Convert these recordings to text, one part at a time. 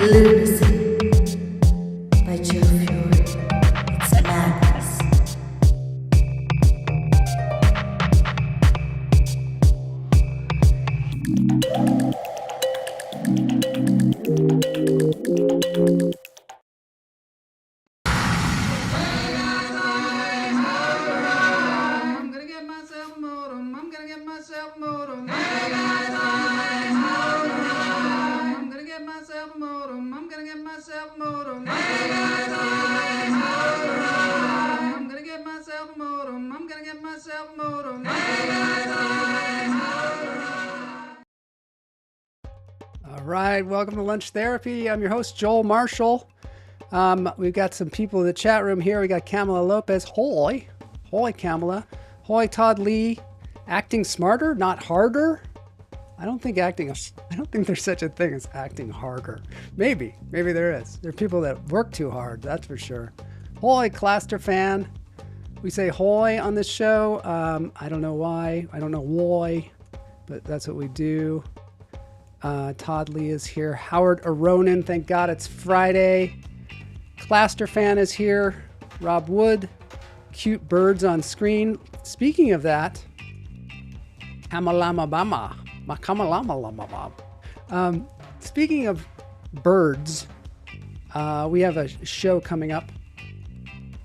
Lunacy by Joe Fiore. It's madness. I'm gonna get myself a modem. I'm gonna get myself a modem. I'm gonna get myself a modem. I'm gonna get myself a modem. I'm gonna get myself a modem. I'm gonna get myself a modem. All right, welcome to Lunch Therapy. I'm your host, Joel Marshall. We've got some people in the chat room here. We got Kamala Lopez. Hoy. Hoy, Kamala. Hoy, Todd Lee. Acting smarter, not harder. I don't think there's such a thing as acting harder. Maybe there is. There are people that work too hard, that's for sure. Hoy, Claster fan. We say hoy on this show. I don't know why. I don't know why, but that's what we do. Todd Lee is here. Howard Aronin, thank God it's Friday. Claster fan is here. Rob Wood. Cute birds on screen. Speaking of that, Kamalamabama. Speaking of birds, we have a show coming up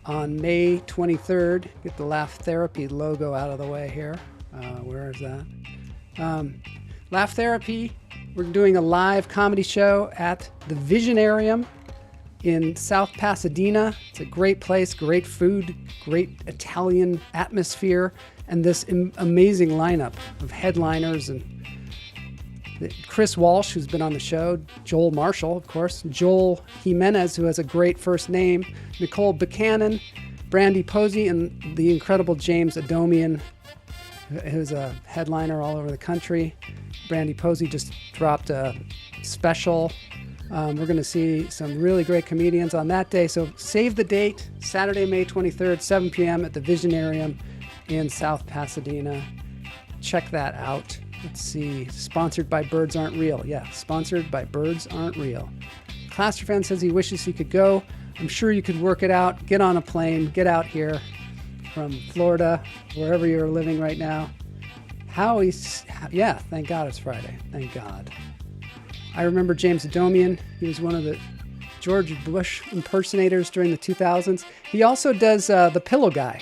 on May 23rd. Get the Laugh Therapy logo out of the way here. Where is that? Laugh Therapy, we're doing a live comedy show at the Visionarium in South Pasadena. It's a great place, great food, great Italian atmosphere, and this amazing lineup of headliners and Chris Walsh, who's been on the show, Joel Marshall, of course, Joel Jimenez, who has a great first name, Nicole Buchanan, Brandy Posey, and the incredible James Adomian, who's a headliner all over the country. Brandy Posey just dropped a special. We're going to see some really great comedians on that day. So save the date, Saturday, May 23rd, 7 p.m. at the Visionarium in South Pasadena. Check that out. Let's see. Sponsored by Birds Aren't Real. Yeah, sponsored by Birds Aren't Real. Clasterfan says he wishes he could go. I'm sure you could work it out. Get on a plane. Get out here from Florida, wherever you're living right now. Yeah, thank God it's Friday. Thank God. I remember James Adomian. He was one of the George Bush impersonators during the 2000s. He also does the Pillow Guy.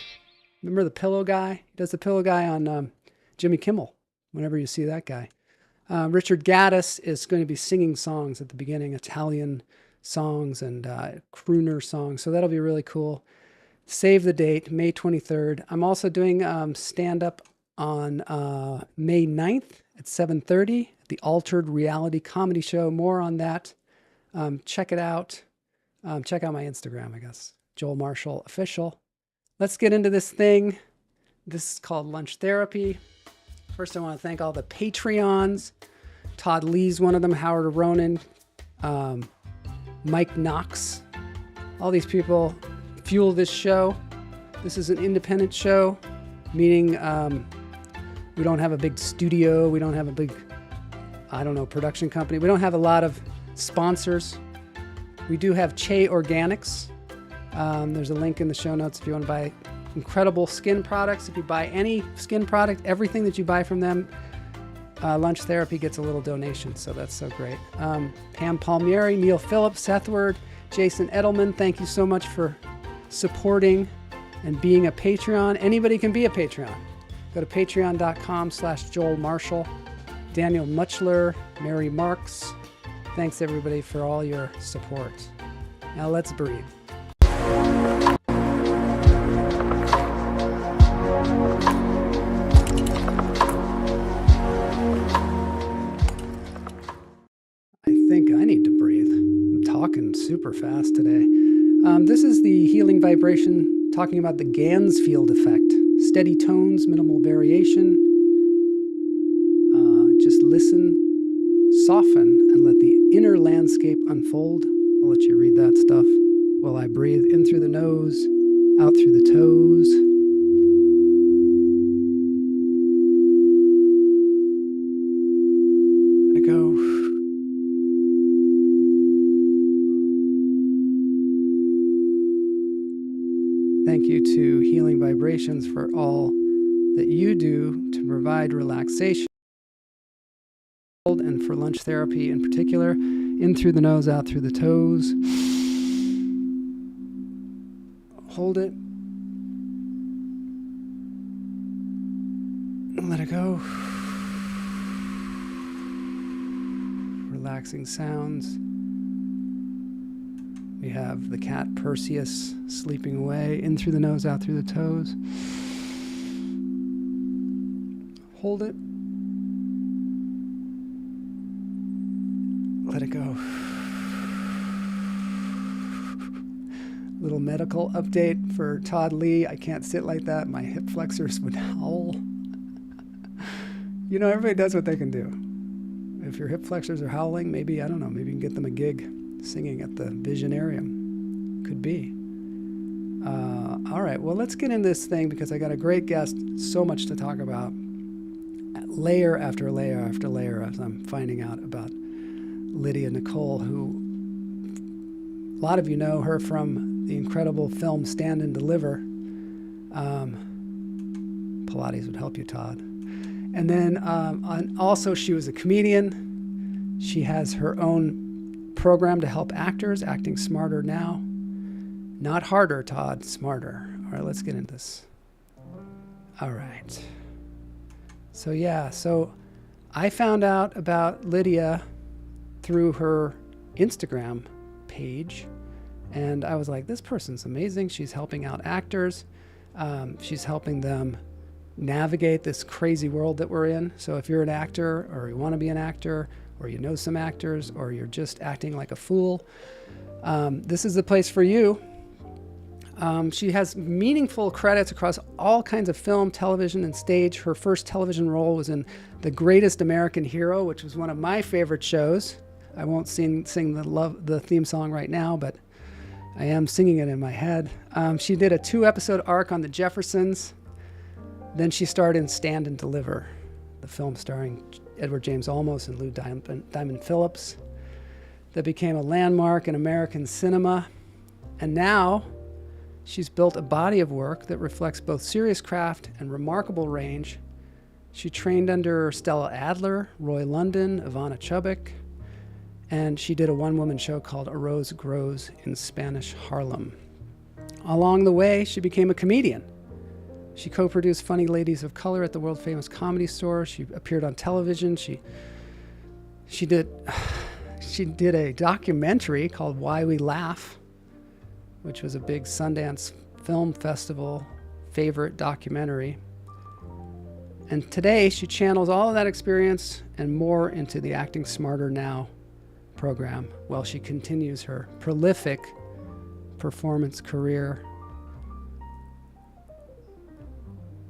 Remember the Pillow Guy? He does the Pillow Guy on Jimmy Kimmel, whenever you see that guy. Richard Gaddis is going to be singing songs at the beginning, Italian songs and crooner songs. So that'll be really cool. Save the date, May 23rd. I'm also doing stand-up on May 9th at 7:30 at the Altered Reality Comedy Show. More on that. Check it out. Check out my Instagram, I guess. Joel Marshall Official. Let's get into this thing. This is called Lunch Therapy. First, I want to thank all the Patreons. Todd Lee's one of them, Howard Aronin, Mike Knox. All these people fuel this show. This is an independent show, meaning we don't have a big studio. We don't have a big, production company. We don't have a lot of sponsors. We do have Che Organics. There's a link in the show notes if you want to buy incredible skin products. If you buy any skin product, everything that you buy from them, Lunch Therapy gets a little donation, so that's so great. Pam Palmieri, Neil Phillips, Seth Word, Jason Edelman, thank you so much for supporting and being a Patreon. Anybody can be a Patreon. Go to patreon.com/Joel Marshall. Daniel Muchler, Mary Marks. Thanks everybody for all your support. Now let's breathe. I think I need to breathe. I'm talking super fast today. This is the healing vibration talking about the Gansfield effect. Steady tones, minimal variation. Just listen, soften, and let the inner landscape unfold. I'll let you read that stuff while I breathe in through the nose, out through the toes. Let it go. Thank you to Healing Vibrations for all that you do to provide relaxation, and for lunch therapy in particular. In through the nose, out through the toes. Hold it. Let it go. Relaxing sounds. We have the cat Perseus sleeping away. In through the nose, out through the toes. Hold it. Let it go. Little medical update for Todd Lee. I can't sit like that. My hip flexors would howl. You know, everybody does what they can do. If your hip flexors are howling, maybe, I don't know, maybe you can get them a gig singing at the Visionarium. Could be. All right, well, let's get into this thing because I got a great guest, so much to talk about. Layer after layer after layer as I'm finding out about Lydia Nicole, who a lot of you know her from the incredible film Stand and Deliver. Pilates would help you, Todd. And then also she was a comedian. She has her own program to help actors, Acting Smarter Now. Not harder, Todd, smarter. All right, let's get into this. All right. So I found out about Lydia through her Instagram page, and I was like, this person's amazing. She's helping out actors. She's helping them navigate this crazy world that we're in. So if you're an actor, or you want to be an actor, or you know some actors, or you're just acting like a fool, this is the place for you. She has meaningful credits across all kinds of film, television, and stage. Her first television role was in The Greatest American Hero, which was one of my favorite shows. I won't sing the theme song right now, but I am singing it in my head. She did a 2-episode arc on The Jeffersons. Then she starred in Stand and Deliver, the film starring Edward James Olmos and Lou Diamond Phillips, that became a landmark in American cinema. And now she's built a body of work that reflects both serious craft and remarkable range. She trained under Stella Adler, Roy London, Ivana Chubbuck, and she did a one-woman show called A Rose Grows in Spanish Harlem. Along the way, she became a comedian. She co-produced Funny Ladies of Color at the world-famous Comedy Store. She appeared on television. She did a documentary called Why We Laugh, which was a big Sundance Film Festival favorite documentary. And today, she channels all of that experience and more into the Acting Smarter Now program while she continues her prolific performance career.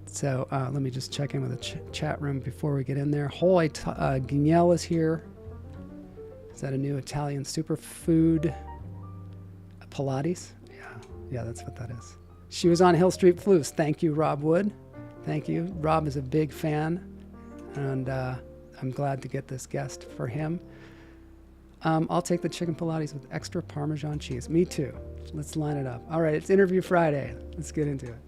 So let me just check in with the chat room before we get in there. Guignel is here. Is that a new Italian superfood? Pilates? Yeah, that's what that is. She was on Hill Street Blues. Thank you, Rob Wood. Thank you. Rob is a big fan, and I'm glad to get this guest for him. I'll take the chicken Pilates with extra Parmesan cheese. Me too. Let's line it up. All right, it's Interview Friday. Let's get into it.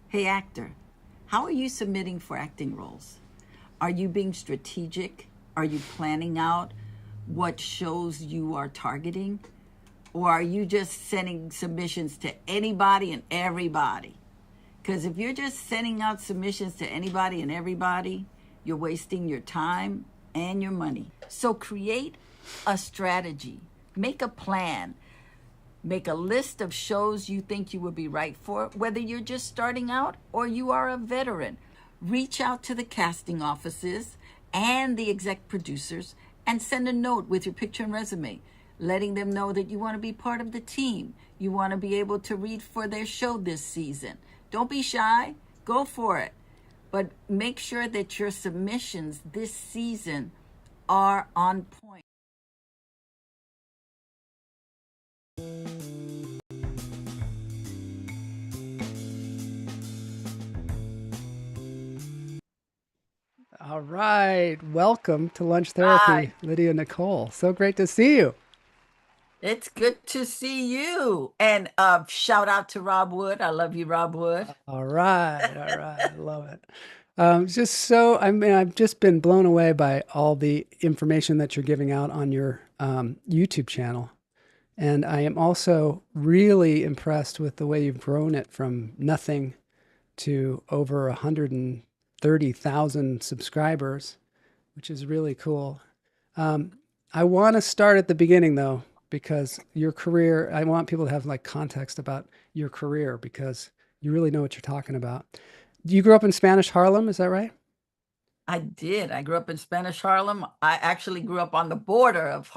Hey actor, how are you submitting for acting roles? Are you being strategic? Are you planning out what shows you are targeting? Or are you just sending submissions to anybody and everybody? Because if you're just sending out submissions to anybody and everybody, you're wasting your time and your money. So create a strategy, make a plan. Make a list of shows you think you would be right for, whether you're just starting out or you are a veteran. Reach out to the casting offices and the exec producers and send a note with your picture and resume, letting them know that you want to be part of the team. You want to be able to read for their show this season. Don't be shy. Go for it. But make sure that your submissions this season are on point. All right. Welcome to Lunch Hi. Therapy, Lydia Nicole. So great to see you. It's good to see you. And shout out to Rob Wood. I love you, Rob Wood. All right. All right. I love it. I mean, I've just been blown away by all the information that you're giving out on your YouTube channel. And I am also really impressed with the way you've grown it from nothing to over 130,000 subscribers, which is really cool. Um, I want to start at the beginning though, because your career, I want people to have like context about your career because you really know what you're talking about. You grew up in Spanish Harlem, is that right? I did. I grew up in Spanish Harlem. I actually grew up on the border of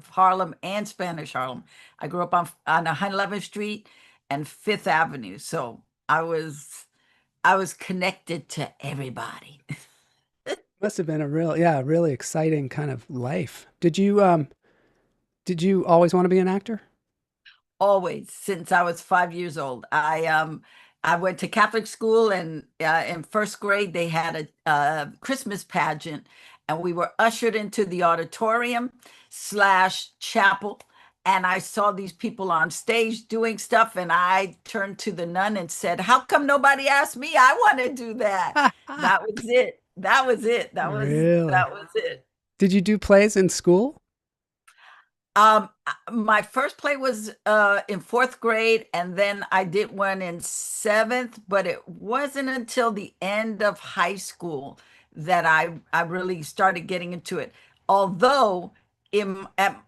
Harlem and Spanish Harlem. I grew up on 111th Street and Fifth Avenue. So I was connected to everybody. Must have been a real, yeah, really exciting kind of life. Did you always want to be an actor? Always since I was 5 years old. I went to Catholic school, and in first grade they had a Christmas pageant, and we were ushered into the auditorium slash chapel. And I saw these people on stage doing stuff, and I turned to the nun and said, "How come nobody asked me? I want to do that." That was it. That was it. Really? That was it. Did you do plays in school? My first play was in fourth grade, and then I did one in seventh, but it wasn't until the end of high school that I really started getting into it. Although at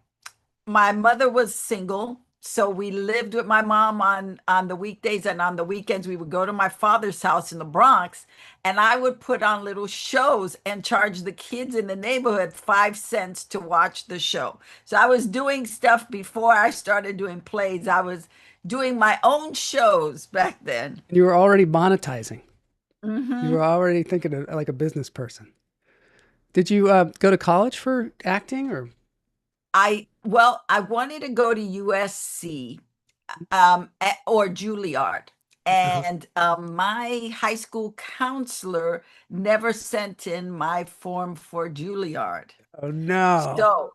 my mother was single, so we lived with my mom on the weekdays, and on the weekends we would go to my father's house in the Bronx, and I would put on little shows and charge the kids in the neighborhood 5 cents to watch the show. So I was doing stuff before I started doing plays. I was doing my own shows back then. You were already monetizing. You Hmm. were already thinking like a business person. Did you go to college for acting or? I wanted to go to USC, or Juilliard. Uh-huh. And my high school counselor never sent in my form for Juilliard. Oh no. So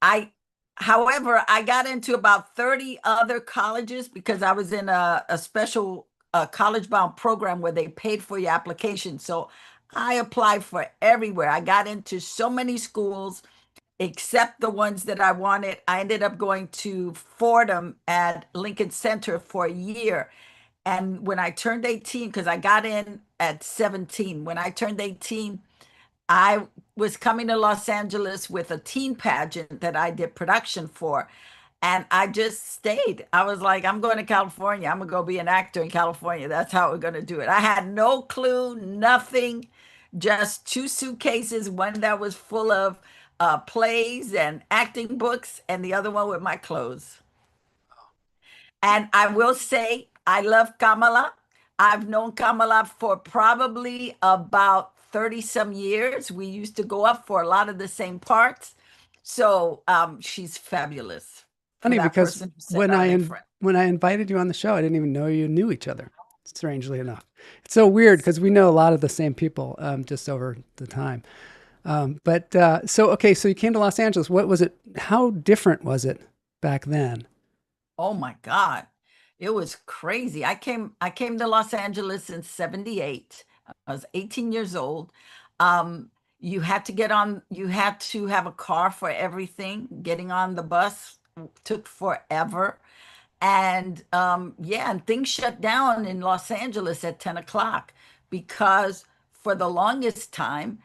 I, however, I got into about 30 other colleges because I was in a special college bound program where they paid for your application. So I applied for everywhere. I got into so many schools except the ones that I wanted. I ended up going to Fordham at Lincoln Center for a year. And when I turned 18, because I got in at 17, when I turned 18, I was coming to Los Angeles with a teen pageant that I did production for. And I just stayed. I was like, I'm going to California. I'm going to go be an actor in California. That's how we're going to do it. I had no clue, nothing, just two suitcases, one that was full of plays and acting books, and the other one with my clothes. And I will say, I love Kamala. I've known Kamala for probably about 30 some years. We used to go up for a lot of the same parts. So she's fabulous for Funny that because person who said, "Are they friends?" when I invited you on the show, I didn't even know you knew each other. Strangely enough, it's so weird because we know a lot of the same people just over the time. So you came to Los Angeles. What was it? How different was it back then? Oh my God. It was crazy. I came to Los Angeles in 78. I was 18 years old. You had to have a car for everything. Getting on the bus took forever. And yeah, and things shut down in Los Angeles at 10 o'clock because for the longest time,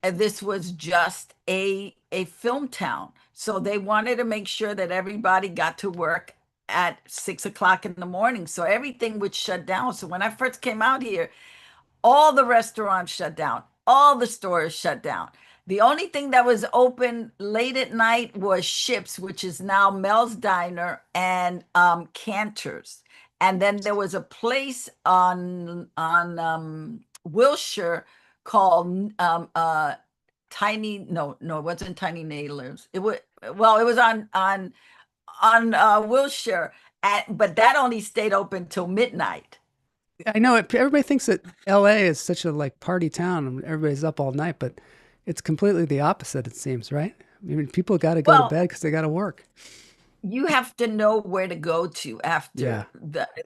this was just a film town. So they wanted to make sure that everybody got to work at 6 o'clock in the morning. So everything would shut down. So when I first came out here, all the restaurants shut down, all the stores shut down. The only thing that was open late at night was Ships, which is now Mel's Diner, and Cantor's. And then there was a place on Wilshire called Tiny. No, no, it wasn't Tiny Nailers. It was, well, it was on Wilshire, but that only stayed open till midnight. I know it, everybody thinks that LA is such a like party town and everybody's up all night, but It's completely the opposite, it seems, right? I mean, people got to go to Well, bed because they got to work. you have to know where to go to Yeah. after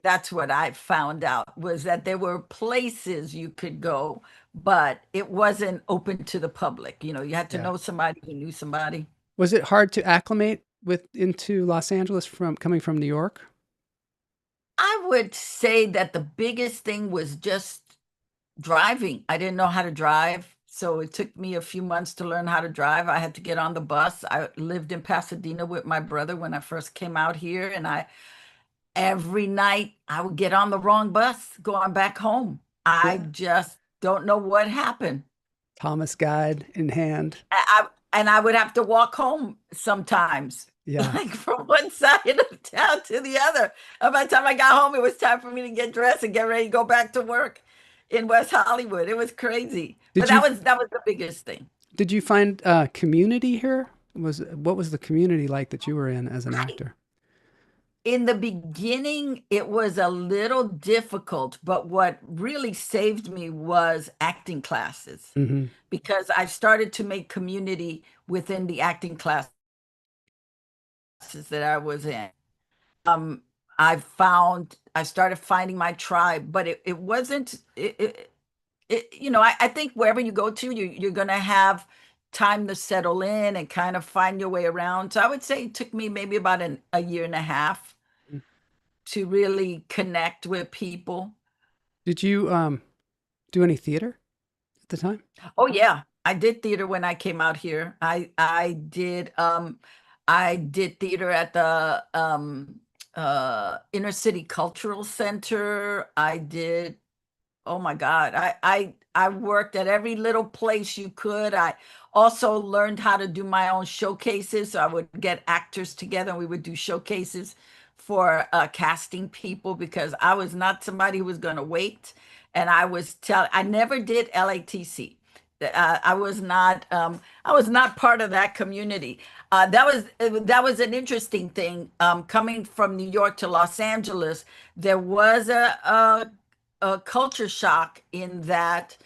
that's what I found out was that there were places you could go, but it wasn't open to the public. You had to Yeah. know somebody who knew somebody. Was it hard to acclimate with into Los Angeles from coming from New York? I would say that the biggest thing was just driving. I didn't know how to drive, so it took me a few months to learn how to drive. I had to get on the bus. I lived in Pasadena with my brother when I first came out here, and I every night I would get on the wrong bus going back home. I Yeah. just don't know what happened. Thomas guide in hand. And I would have to walk home sometimes, Yeah. like from one side of town to the other. And by the time I got home, it was time for me to get dressed and get ready to go back to work in West Hollywood. It was crazy, but Did you that was the biggest thing. did you find community here? Was what was the community like that you were in as an actor? In the beginning, it was a little difficult, but what really saved me was acting classes Hmm. because I started to make community within the acting classes that I was in. Um, I started finding my tribe, but it wasn't I think wherever you go to, you're gonna have time to settle in and kind of find your way around. So I would say it took me maybe about a year and a half to really connect with people. Did you do any theater at the time? Oh yeah, I did theater when I came out here. I did theater at the Inner City Cultural Center. I did Oh my God. I worked at every little place you could. I also learned how to do my own showcases. So I would get actors together and we would do showcases for casting people because I was not somebody who was going to wait. And I never did LATC. I was not part of that community. That was an interesting thing. Coming from New York to Los Angeles, there was a culture shock in that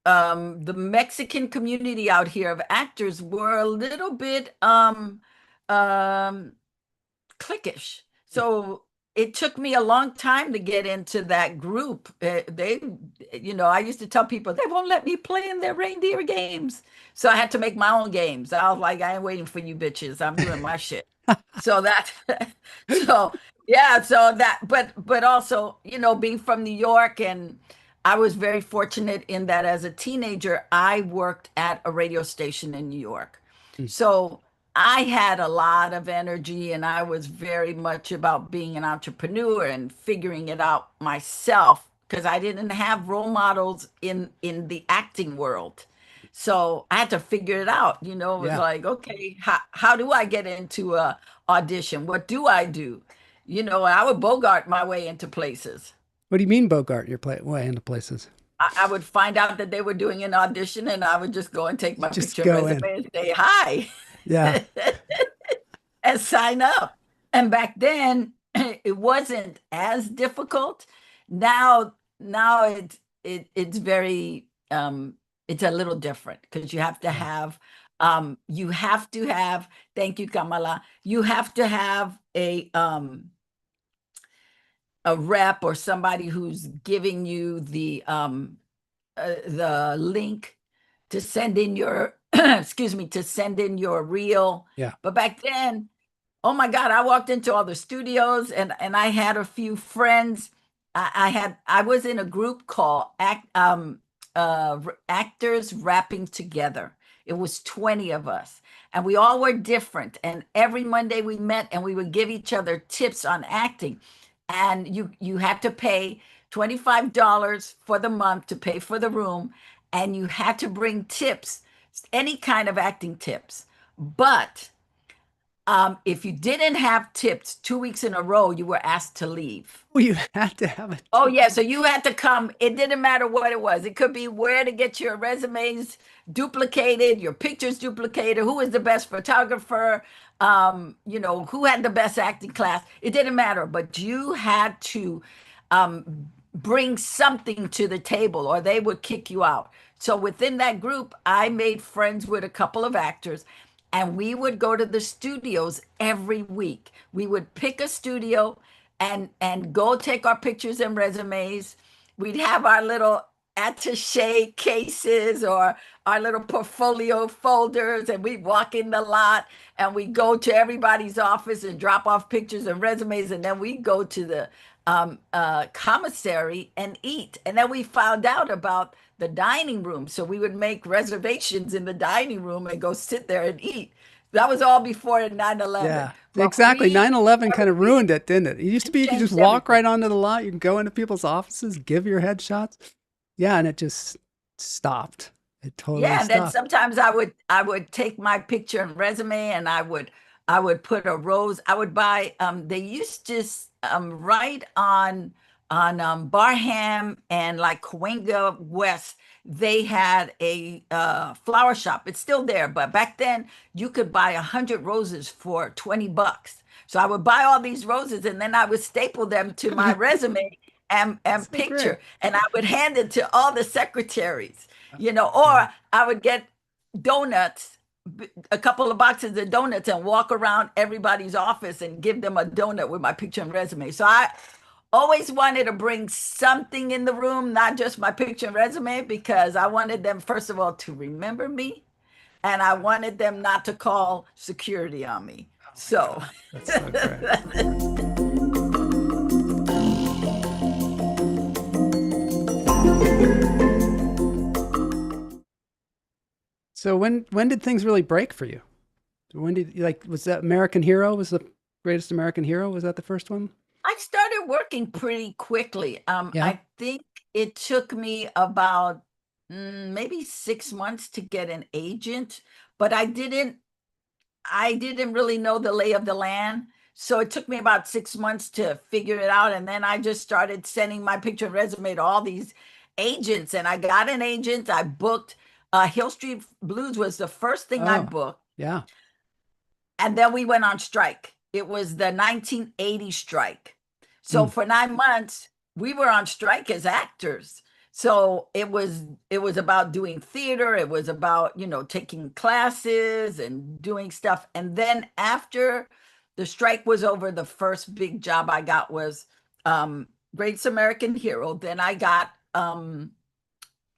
the Mexican community out here of actors were a little bit um, cliquish. So it took me a long time to get into that group. I used to tell people they won't let me play in their reindeer games. So I had to make my own games. I was like, I ain't waiting for you bitches. I'm doing my shit. So that, so yeah, but also, being from New York, and I was very fortunate in that as a teenager, I worked at a radio station in New York. Mm. So I had a lot of energy and I was very much about being an entrepreneur and figuring it out myself because I didn't have role models in the acting world. So I had to figure it out. It was Yeah. like, okay, how do I get into a audition? What do I do? I would Bogart my way into places. What do you mean, Bogart? Your play way into places. I would find out that they were doing an audition and I would just go and take my Just picture and go in. resume and say hi Yeah. and sign up. And back then it wasn't as difficult. Now it's very it's a little different because Yeah. you have to have thank you, Kamala. You have to have a rep or somebody who's giving you the link to send in your excuse me, to send in your reel. Yeah. But back then, oh my God, I walked into all the studios and I had a few friends. I was in a group called Actors Rapping Together. It was 20 of us. And we all were different. And every Monday we met and we would give each other tips on acting. And you had to pay $25 for the month to pay for the room. And you had to bring tips, any kind of acting tips. But if you didn't have tips 2 weeks in a row, you were asked to leave. Well, you had to have a Oh tip. yeah, so you had to come. It didn't matter what it was. It could be where to get your resumes duplicated, your pictures duplicated, who was the best photographer, who had the best acting class. It didn't matter, but you had to bring something to the table or they would kick you out. So within that group, I made friends with a couple of actors and we would go to the studios every week. We would pick a studio and go take our pictures and resumes. We'd have our little attaché cases or our little portfolio folders and we'd walk in the lot and we go to everybody's office and drop off pictures and resumes and then we go to the commissary and eat. And then we found out about the dining room. So we would make reservations in the dining room and go sit there and eat. That was all before 9/11. Yeah, But exactly. we 9/11 kind of ruined it, didn't it? It used to be you could just changed walk everything. right onto the lot. You can go into people's offices, give your headshots. Yeah, and it just stopped. It totally Yeah, and then stopped. sometimes I would take my picture and resume and I would put a rose. I would buy they used to right on Barham and like Cahuenga West, they had a flower shop. It's still there, but back then you could buy 100 roses for $20. So I would buy all these roses and then I would staple them to my resume and So great. picture, and I would hand it to all the secretaries, Yeah. or I would get donuts, a couple of boxes of donuts, and walk around everybody's office and give them a donut with my picture and resume. So I always wanted to bring something in the room, not just my picture and resume, because I wanted them, first of all, to remember me, and I wanted them not to call security on me. Oh my So, God, that's so great. So when did things really break for you? When did you like was that American Hero was the greatest American Hero? Was that the first one? I started working pretty quickly. Yeah. I think it took me about maybe 6 months to get an agent, but I didn't really know the lay of the land. So it took me about 6 months to figure it out. And then I just started sending my picture and resume to all these agents. And I got an agent. I booked Hill Street Blues was the first thing I Oh, booked. yeah. And then we went on strike. It was the 1980 strike. So Mm. for 9 months, we were on strike as actors. So it was about doing theater. It was about, taking classes and doing stuff. And then after the strike was over, the first big job I got was Greatest American Hero. Then I got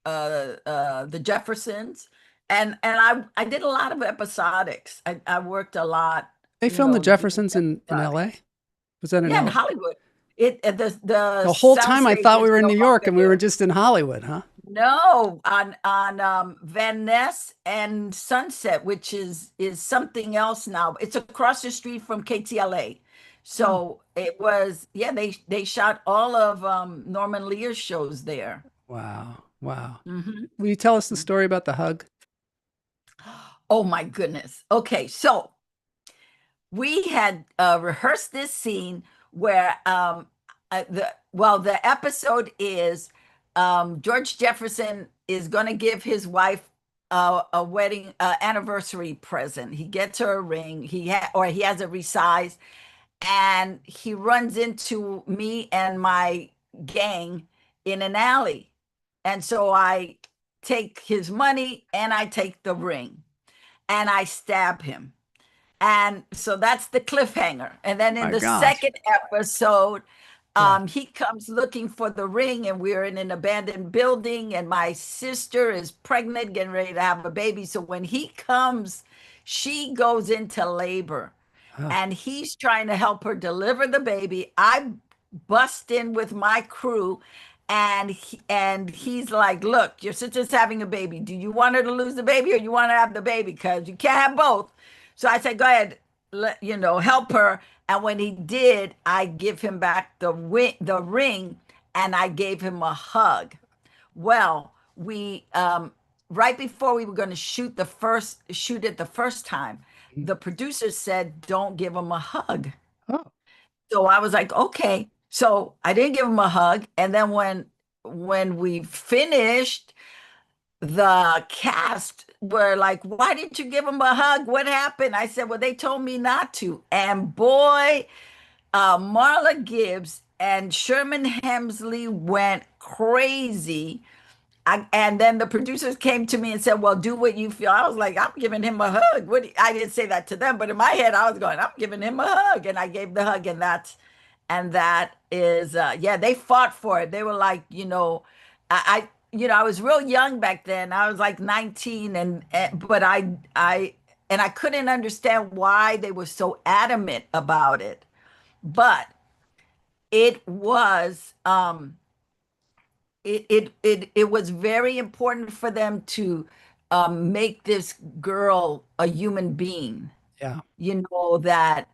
the Jeffersons, and I did a lot of episodics. I worked a lot, They filmed the doing Jeffersons in episodics. LA? Was that in Yeah, in LA? Hollywood. The The whole time I soundstage thought we is were in no New York longer and we were there. just in Hollywood, huh? No, on Van Ness and Sunset, which is something else now. It's across the street from KTLA. Oh, So it was, yeah, they shot all of Norman Lear's shows there. wow. Wow. Mhm. Will you tell us the story about the hug? Oh my goodness. Okay, so we had rehearsed this scene where the episode is George Jefferson is going to give his wife a wedding anniversary present. He gets her a ring. He has it resized, and he runs into me and my gang in an alley, and so I take his money and I take the ring and I stab him. And so that's the cliffhanger. And then in My the gosh. second episode, Yeah. he comes looking for the ring, and we're in an abandoned building, and my sister is pregnant, getting ready to have a baby. So when he comes, she goes into labor, Oh, and he's trying to help her deliver the baby. I bust in with my crew, and he's like, "Look, your sister's having a baby. Do you want her to lose the baby, or you want to have the baby? Because you can't have both." So I said, "Go ahead, help her." And when he did, I give him back the ring, and I gave him a hug. Well, we right before we were going to shoot it the first time, mm. the producer said, "Don't give him a hug." Oh, So I was like, "Okay." So I didn't give him a hug, and then when we finished, the cast were like, "Why didn't you give him a hug? What happened?" I said, "Well, they told me not to." And boy, Marla Gibbs and Sherman Hemsley went crazy. And then the producers came to me and said, "Well, do what you feel." I was like, "I'm giving him a hug." I didn't say that to them, but in my head, I was going, "I'm giving him a hug," and I gave the hug, and that is, yeah, they fought for it. They were like, I was real young back then. I was like 19, but I couldn't understand why they were so adamant about it, but it was. It was very important for them to make this girl a human being. Yeah. That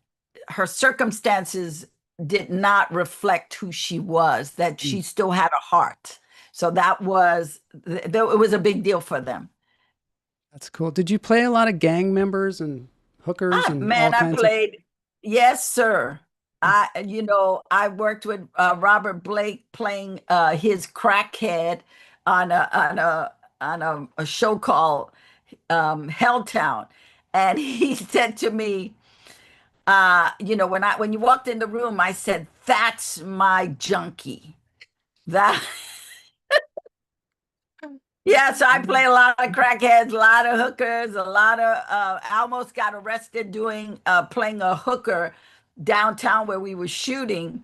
her circumstances did not reflect who she was, that Mm. she still had a heart. So that was, it was a big deal for them. That's cool. Did you play a lot of gang members and hookers Ah, and all man, I kinds of? played. Yes, sir. I worked with Robert Blake playing his crackhead on a show called Helltown, and he said to me, when you walked in the room, I said, "That's my junkie." That Yeah, so I play a lot of crackheads, a lot of hookers, a lot of I almost got arrested doing playing a hooker downtown where we were shooting.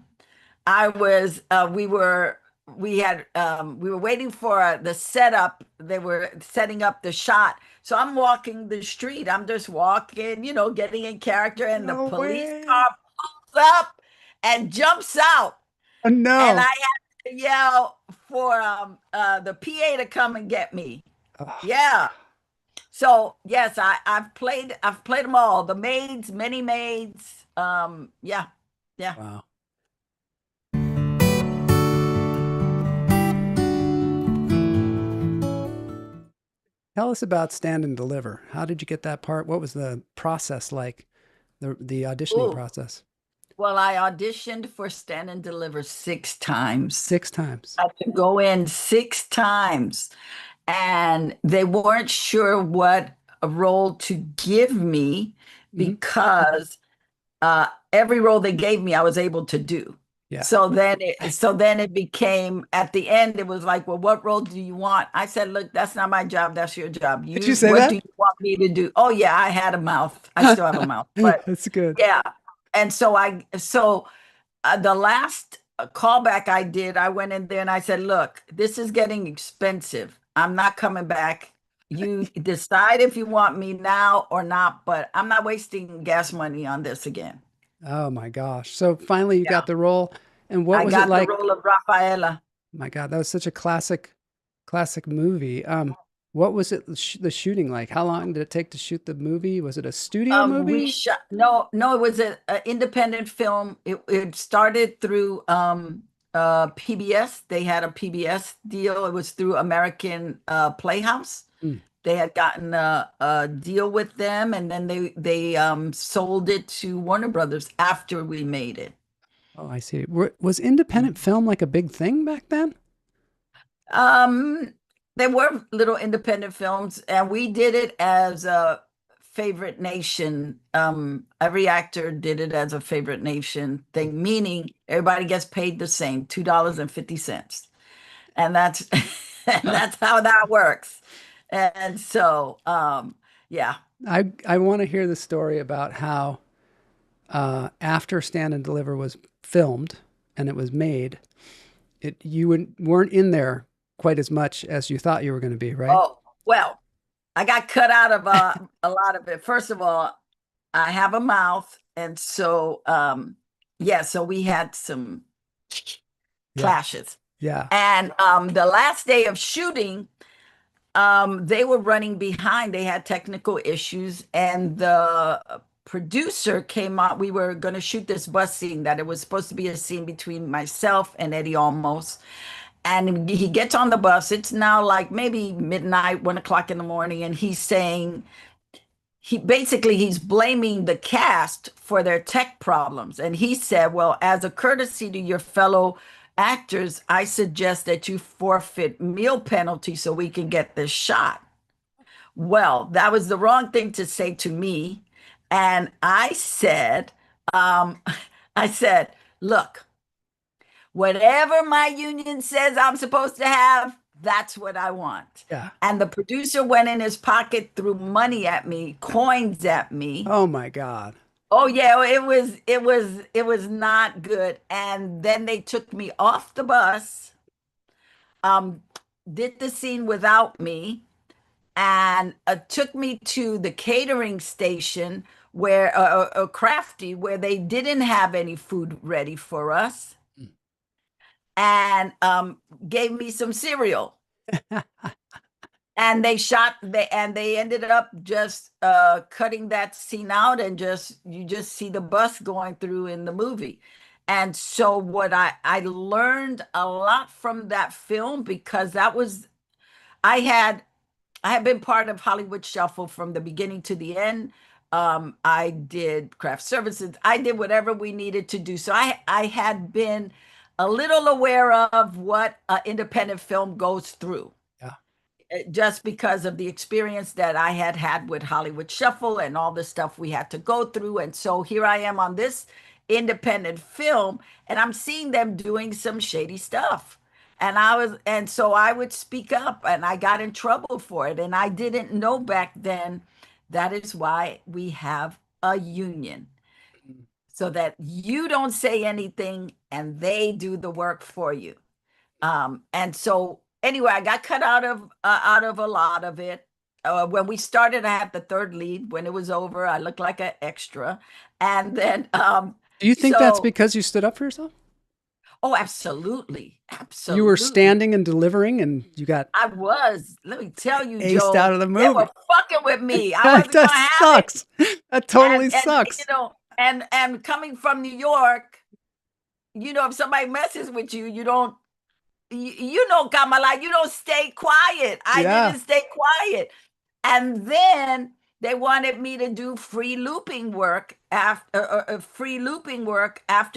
I was we were waiting for the setup. They were setting up the shot. So I'm walking the street. I'm just walking, getting in character, and the No police way. car pulls up and jumps out. Oh, And I no. had to yell for the PA to come and get me. Oh, Yeah. So yes, I've played them all. The maids, many maids. Yeah, yeah. wow. Tell us about Stand and Deliver. How did you get that part? What was the process like? The auditioning Oh, process? well, I auditioned for Stand and Deliver 6 times. 6 times. I had to go in 6 times, and they weren't sure what role to give me Hmm. because every role they gave me, I was able to do. Yeah. So then it became at the end, it was like, "Well, what role do you want?" I said, "Look, that's not my job. That's your job. Did you say What do that? you want me to do?" Oh yeah, I had a mouth. I still have a mouth, but That's good. yeah. And the last callback I did, I went in there and I said, "Look, this is getting expensive. I'm not coming back. You decide if you want me now or not, but I'm not wasting gas money on this again." Oh my gosh. So finally you got Yeah. the role. And what I was it got the like? role of Rafaela. My God, that was such a classic movie. What was the shooting like? How long did it take to shoot the movie? Was it a studio We movie? shot, no, no, it was a independent film. It started through PBS. They had a PBS deal. It was through American Playhouse. Mm. They had gotten a deal with them, and then they sold it to Warner Brothers after we made it. Oh, I see. Was independent film like a big thing back then? Um, there were little independent films, and we did it as a favorite nation. Every actor did it as a favorite nation thing, meaning everybody gets paid the same, $2.50. And that's and that's how that works. And so, yeah. I want to hear the story about how after Stand and Deliver was filmed and it was made, weren't in there quite as much as you thought you were going to be, right? Oh, well, I got cut out of a lot of it. First of all, I have a mouth, and so yeah, so we had some Yeah. clashes. Yeah. And the last day of shooting, they were running behind. They had technical issues, and the producer came out. We were going to shoot this bus scene that it was supposed to be a scene between myself and Eddie Olmos. And he gets on the bus. It's now like maybe midnight, 1 o'clock in the morning, and he's saying he's blaming the cast for their tech problems. And he said, "Well, as a courtesy to your fellow actors, I suggest that you forfeit meal penalty so we can get this shot." Well, that was the wrong thing to say to me. And I said, I said, "Look, Whatever my union says I'm supposed to have, that's what I want. Yeah. And the producer went in his pocket, threw money at me, coins at me. Oh my God. Oh yeah, it was not good. And then they took me off the bus, um, did the scene without me, and took me to the catering station where Crafty, where they didn't have any food ready for us, and gave me some cereal. And they ended up just cutting that scene out, and just you just see the bus going through in the movie. And so what I learned a lot from that film, because that was I had I have been part of Hollywood Shuffle from the beginning to the end. I did craft services. I did whatever we needed to do. So I had been a little aware of what independent film goes through, Yeah. just because of the experience that I had had with Hollywood Shuffle and all the stuff we had to go through. And so here I am on this independent film, and I'm seeing them doing some shady stuff. And so I would speak up, and I got in trouble for it. And I didn't know back then that is why we have a union, so that you don't say anything and they do the work for you. And so anyway, I got cut out of a lot of it. When we started, I had the third lead. When it was over, I looked like an extra. And then Do you think that's so because you stood up for yourself? oh, absolutely. You were Absolutely. standing and delivering and you got I was. Let me tell you, aced out Joe, of the they were movie. fucking with me. I wasn't That gonna have it. sucks. That totally And sucks. and coming from New York, if somebody messes with you, you don't Kamala, you don't stay quiet. I Yeah. didn't stay quiet. And then they wanted me to do free looping work after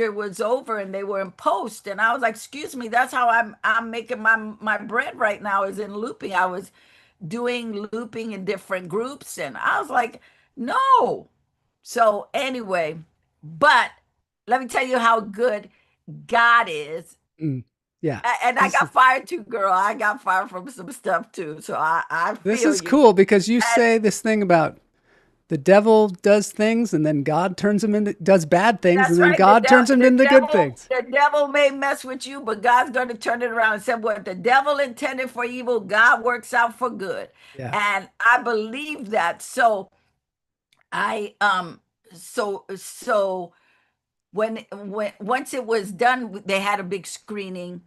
it was over, and they were in post. And I was like, excuse me, that's how I'm making my bread right now, is in looping. I was doing looping in different groups, and I was like, no. So anyway, but let me tell you how good God is. Mm. Yeah. And I This got is fired too, girl. I got fired from some stuff too. So I this feel is you. cool because you And say this thing about the devil does things and then God turns him into does bad things and that's then right. God turns him into good things. The devil may mess with you, but God's going to turn it around and say, what the devil intended for evil, God works out for good. Yeah. And I believe that. So I so when once it was done, they had a big screening,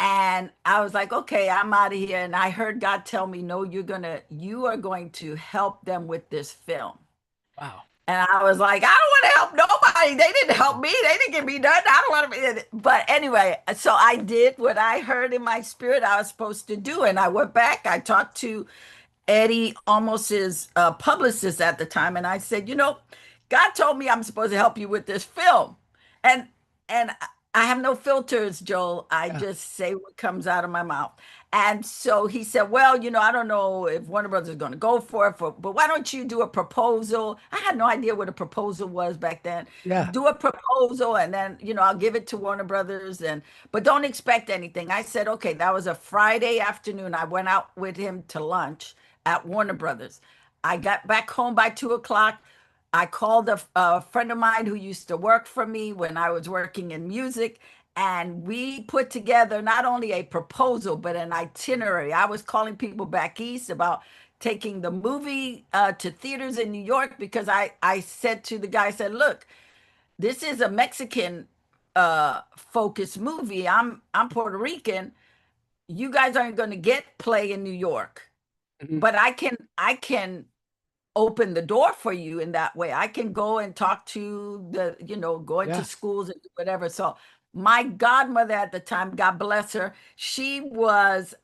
and I was like, okay, I'm out of here. And I heard God tell me, no, you are going to help them with this film. Wow. And I was like, I don't want to help nobody. They didn't help me. They didn't give me nothing. I don't want to be in it. But anyway, so I did what I heard in my spirit I was supposed to do. And I went back. I talked to Eddie, almost his publicist at the time, and I said, God told me I'm supposed to help you with this film, and and I have no filters, Joel. I Yeah. just say what comes out of my mouth. And so he said, well, I don't know if Warner Brothers is going to go for it, but why don't you do a proposal? I had no idea what a proposal was back then. Yeah. Do a proposal, and then I'll give it to Warner Brothers, but don't expect anything. I said, okay. That was a Friday afternoon. I went out with him to lunch at Warner Brothers. I got back home by 2 o'clock. I called a friend of mine who used to work for me when I was working in music, and we put together not only a proposal, but an itinerary. I was calling people back east about taking the movie to theaters in New York, because I said to the guy, I said, look, this is a Mexican focused movie. I'm Puerto Rican. You guys aren't going to get play in New York, Mhm. but I can open the door for you in that way. I can go and talk to go into Yeah. schools and do whatever. So my godmother at the time, God bless her, she worked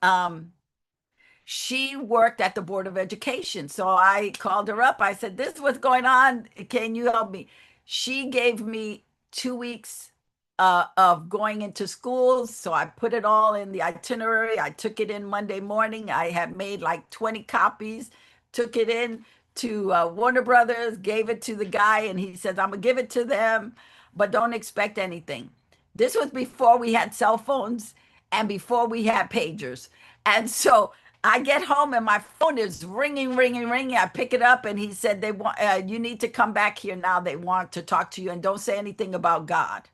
at the Board of Education. So I called her up. I said, this is what's going on. Can you help me? She gave me 2 weeks of going into schools. So I put it all in the itinerary. I took it in Monday morning. I had made like 20 copies, took it in to Warner Brothers, gave it to the guy, and he says, I'm going to give it to them, but don't expect anything. This was before we had cell phones and before we had pagers. And so I get home and my phone is ringing, ringing, ringing. I pick it up and he said, "They want you need to come back here now. They want to talk to you and don't say anything about God."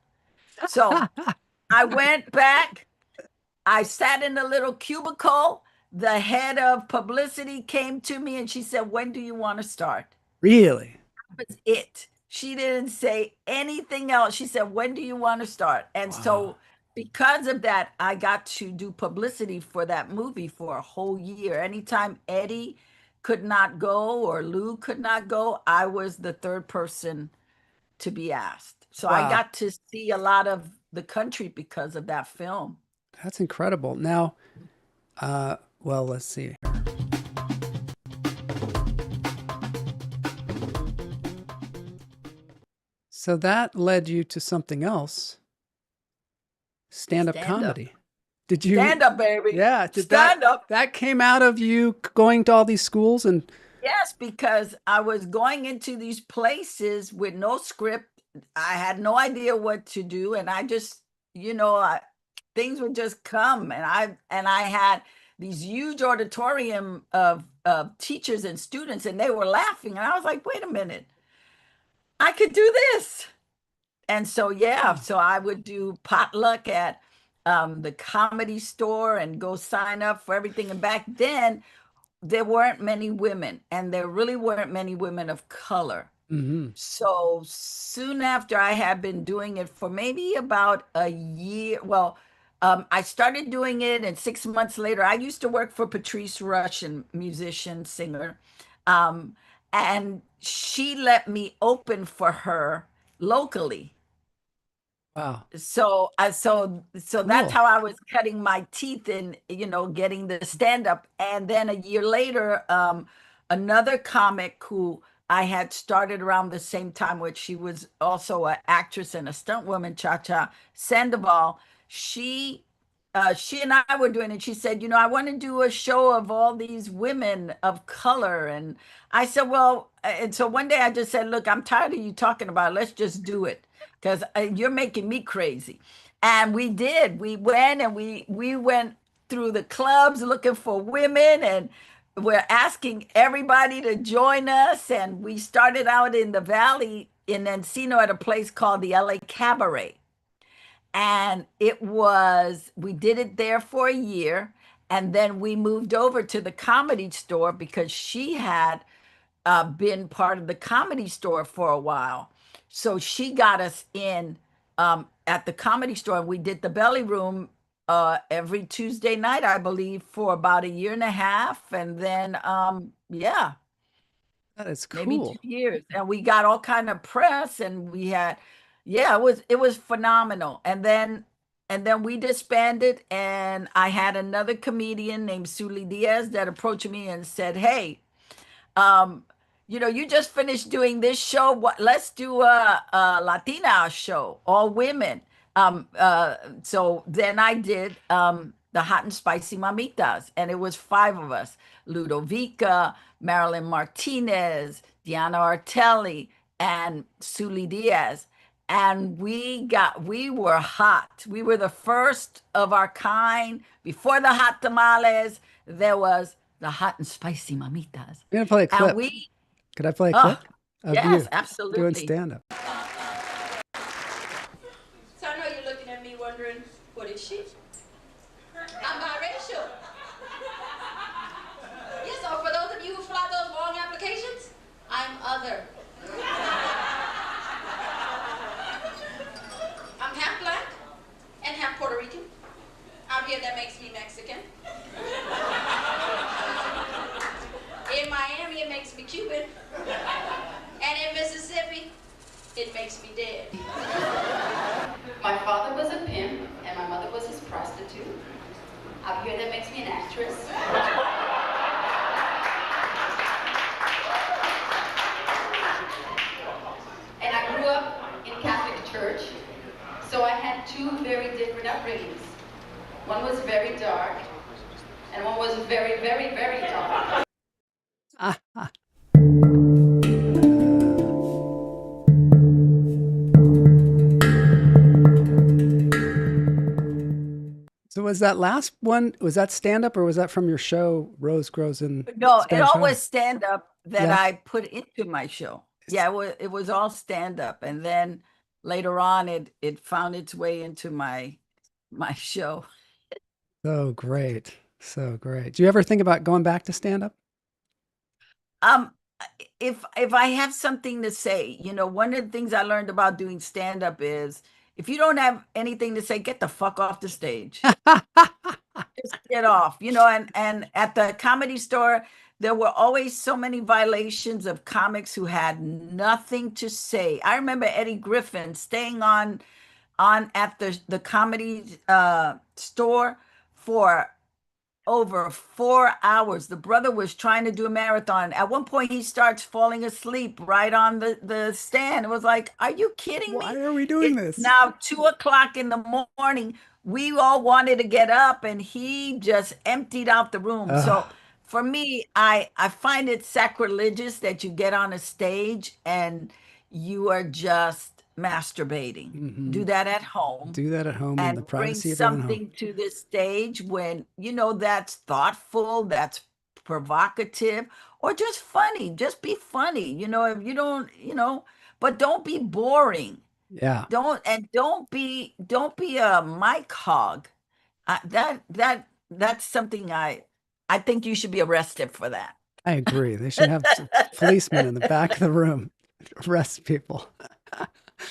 So I went back. I sat in a little cubicle. The head of publicity came to me and she said, "When do you want to start?" Really? That was it. She didn't say anything else. She said, "When do you want to start?" And Wow. so, because of that, I got to do publicity for that movie for a whole year. Anytime Eddie could not go or Lou could not go, I was the third person to be asked. So I Wow. got to see a lot of the country because of that film. That's incredible. Now, well, let's see here. So that led you to something else, stand-up Stand-up. comedy. Did you? Stand up, baby. Yeah. Did Stand up. that came out of you going to all these schools and Yes, because I was going into these places with no script. I had no idea what to do, and I just, things would just come, and I had these huge auditorium of teachers and students, and they were laughing, and I was like, wait a minute, I could do this. And so yeah, so I would do potluck at the Comedy Store and go sign up for everything. And back then, there weren't many women, and there really weren't many women of color. Mhm. So soon after I had been doing it for maybe about a year, well, I started doing it, and 6 months later, I used to work for Patrice Rush, a musician, singer, um, and she let me open for her locally. Wow. So that's Cool. how I was cutting my teeth in, getting the stand up. And then a year later, another comic who I had started around the same time, which she was also an actress and a stunt woman, Cha Cha Sandoval. She she and I were doing it. She said, "I want to do a show of all these women of color." And I said, "Well," and so one day I just said, "Look, I'm tired of you talking about it. Let's just do it because you're making me crazy." And we did. We went and we went through the clubs looking for women, and we're asking everybody to join us. And we started out in the Valley in Encino at a place called the LA Cabaret. And we did it there for a year. And then we moved over to the Comedy Store because she had been part of the Comedy Store for a while. So she got us in at the Comedy Store. And we did the Belly Room every Tuesday night, I believe, for about a year and a half. And then, yeah, That is maybe cool. 2 years. And we got all kind of press, and we had, yeah, it was phenomenal. And then we disbanded, and I had another comedian named Suli Diaz that approached me and said, "Hey, um, you just finished doing this show. What? Let's do a Latina show, all women." So then I did the Hot and Spicy Mamitas, and it was five of us: Ludovica, Marilyn Martinez, Diana Artelli, and Suli Diaz. And we were hot. We were the first of our kind. Before the hot tamales, there was the Hot and Spicy Mamitas. I'm gonna play a And clip. Could I play a clip of yes, you doing absolutely. stand-up? So I know you're looking at me wondering, what is she? I'm biracial. Yes, so for those of you who fill out those long applications, I'm other. I'm half black and half Puerto Rican. Out here, that makes me Mexican. In Miami, it makes me Cuban. And in Mississippi, it makes me dead. My father was a pimp, and my mother was his prostitute. Out here, that makes me an actress. And I grew up in Catholic church, so I had two very different upbringings. One was very dark, and one was very, very, very dark. Was that last one, was that stand up or was that from your show, Rose Grows in No, it Spanish always Harlem? stand up that Yeah. I put into my show. Yeah, it was all stand up, and then later on, it found its way into my show. So great. So great. Do you ever think about going back to stand up? Um, if I have something to say, one of the things I learned about doing stand up is if you don't have anything to say, get the fuck off the stage. Just get off, and at the Comedy Store, there were always so many violations of comics who had nothing to say. I remember Eddie Griffin staying on at the Comedy Store for over 4 hours. The brother was trying to do a marathon. At one point, he starts falling asleep right on the stand. It was like, are you kidding Why me? are we doing It's this? now 2 o'clock in the morning. We all wanted to get up, and he just emptied out the room. Ugh. So for me, I find it sacrilegious that you get on a stage and you are just masturbating. Hmm. Do that at home Do that at home in the and bring privacy of your own home. something to the stage when that's thoughtful, that's provocative, or just funny. Just be funny. If you don't, but don't be boring. Yeah, Don't be a mic hog. That's something I think you should be arrested for that. I agree. They should have some policemen in the back of the room arrest people.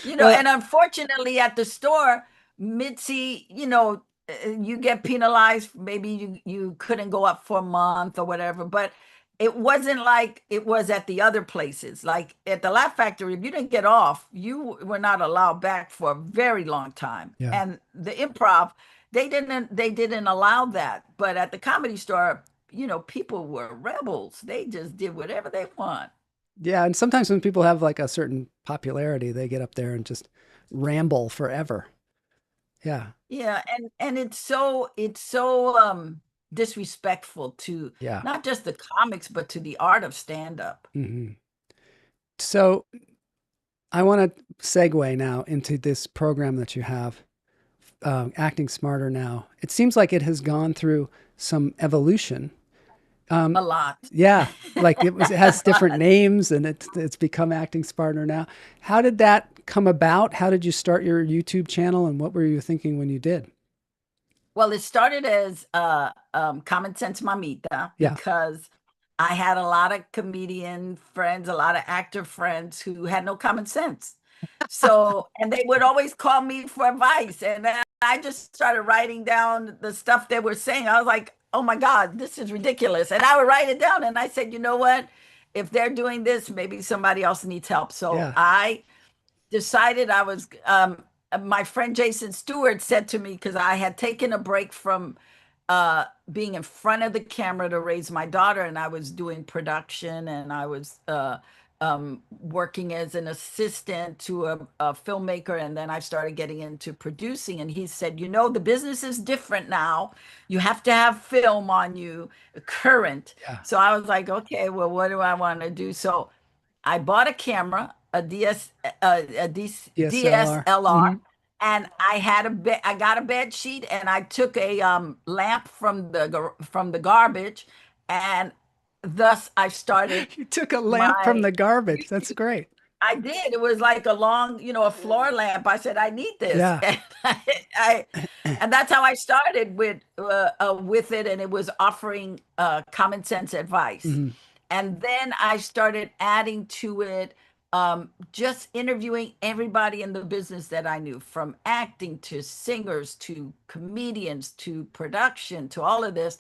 Well, And unfortunately at the store, Mitzi, you get penalized. Maybe you couldn't go up for a month or whatever, but it wasn't like it was at the other places. Like at the Laugh Factory, if you didn't get off, you were not allowed back for a very long time. yeah. And the Improv, they didn't allow that. But at the Comedy Store, people were rebels. They just did whatever they want. Yeah, and sometimes when people have like a certain popularity, they get up there and just ramble forever. Yeah, Yeah, and it's so disrespectful to yeah. not just the comics but to the art of stand up. Hmm. So I want to segue now into this program that you have, Acting Smarter Now. It seems like it has gone through some evolution. A lot. Yeah, like it has different names and it's become Acting Smarter Now. How did that come about? How did you start your YouTube channel and what were you thinking when you did? Well, it started as Common Sense Mamita Yeah. because I had a lot of comedian friends, a lot of actor friends who had no common sense. So, and they would always call me for advice. And then I just started writing down the stuff they were saying. I was like, oh my God, this is ridiculous. And I would write it down. And I said, you know what? If they're doing this, maybe somebody else needs help. So Yeah. I decided I was my friend Jason Stewart said to me, because I had taken a break from being in front of the camera to raise my daughter, and I was doing production, and I was working as an assistant to a filmmaker, and then I started getting into producing. And he said, the business is different now. You have to have film on you, current. Yeah. So I was like, okay, well, what do I want to do? So I bought a camera, DSLR. DSLR, Hmm. and I got a bed sheet, and I took a lamp from the garbage, and thus I started You took a lamp from my the garbage. That's great. I did. It was like a long, a floor lamp. I said, I need this. Yeah. And and that's how I started with it. And it was offering common sense advice. Hmm. And then I started adding to it, just interviewing everybody in the business that I knew, from acting to singers to comedians to production to all of this.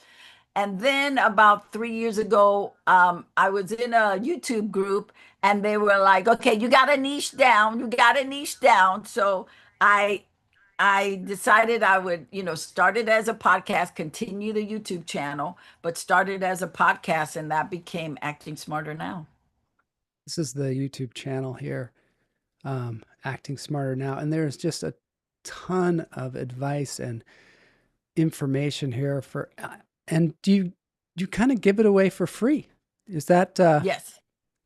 And then about 3 years ago, I was in a YouTube group and they were like, okay, you got to niche down. You got to niche down. So I I decided I would, start it as a podcast, continue the YouTube channel, but started as a podcast, and that became Acting Smarter Now. This is the YouTube channel here, Acting Smarter Now. And there's just a ton of advice and information here and do you kind of give it away for free? Is that, Yes.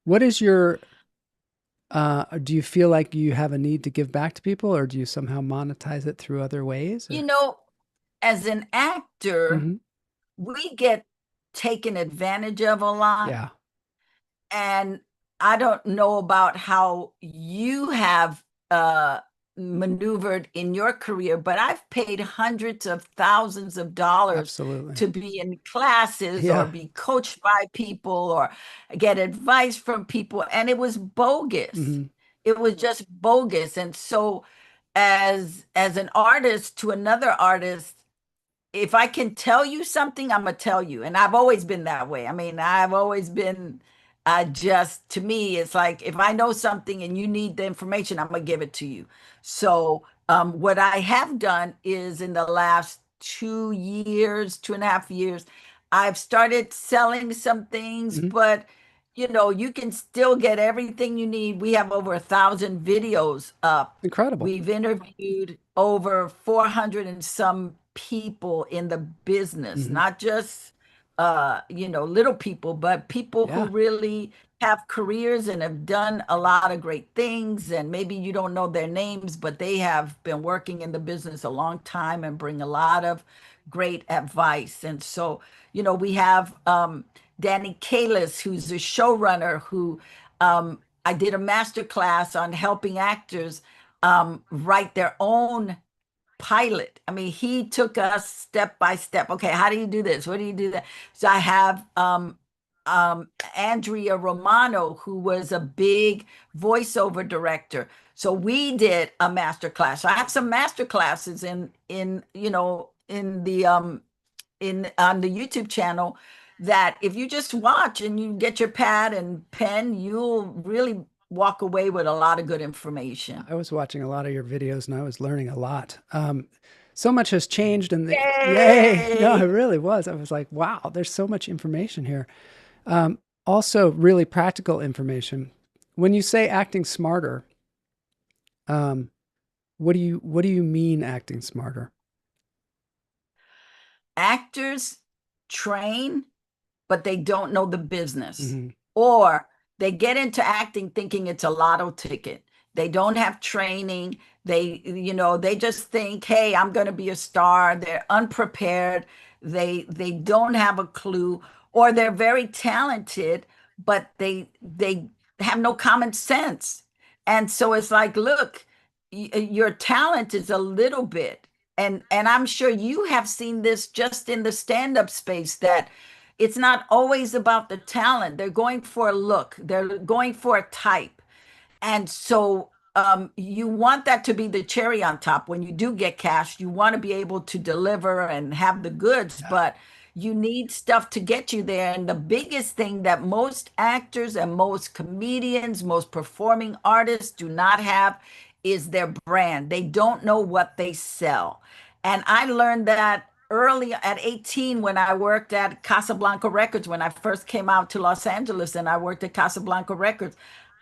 what is your, do you feel like you have a need to give back to people or do you somehow monetize it through other ways? You Or? know, as an actor, Hmm. we get taken advantage of a lot. Yeah, And I don't know about how you have uh, maneuvered in your career, but I've paid hundreds of thousands of dollars absolutely. to be in classes or Yeah. be coached by people or get advice from people, and it was bogus. Hmm. It was just bogus. And so, as an artist to another artist, if I can tell you something, I'm gonna tell you. And I've always been that way. I mean, I've always been just to me, it's like if I know something and you need the information, I'm gonna give it to you. So what I have done is in the last 2 years, 2.5 years, I've started selling some things, Hmm. but you can still get everything you need. We have over 1,000 videos up. Incredible. We've interviewed over 400 and some people in the business, Hmm. not just little people, but people who Yeah. really have careers and have done a lot of great things. And maybe you don't know their names, but they have been working in the business a long time and bring a lot of great advice. And so, we have Danny Kalis, who's a showrunner who I did a master class on helping actors write their own pilot. I mean, he took us step by step. Okay, how do you do this? What do you do that? So I have Andrea Romano, who was a big voiceover director. So we did a master class. So I have some master classes in the in on the YouTube channel that if you just watch and you get your pad and pen, you'll really walk away with a lot of good information. I was watching a lot of your videos and I was learning a lot. So much has changed and yay. No, it Yay! really was. I was like, wow, there's so much information here. Also really practical information. When you say acting smarter, um, what do you mean acting smarter? Actors train, but they don't know the business. Hmm. Or they get into acting thinking it's a lotto ticket. They don't have training. They just think, hey, I'm going to be a star. They're unprepared. They don't have a clue, or they're very talented, but they have no common sense. And so it's like, look, your talent is a little bit, and I'm sure you have seen this just in the stand-up space, that it's not always about the talent. They're going for a look, they're going for a type. And so you want that to be the cherry on top. When you do get cash, you want to be able to deliver and have the goods, but you need stuff to get you there. And the biggest thing that most actors and most comedians, most performing artists do not have is their brand. They don't know what they sell. And I learned that early at 18 when I worked at Casablanca Records, when I first came out to Los Angeles and I worked at Casablanca Records.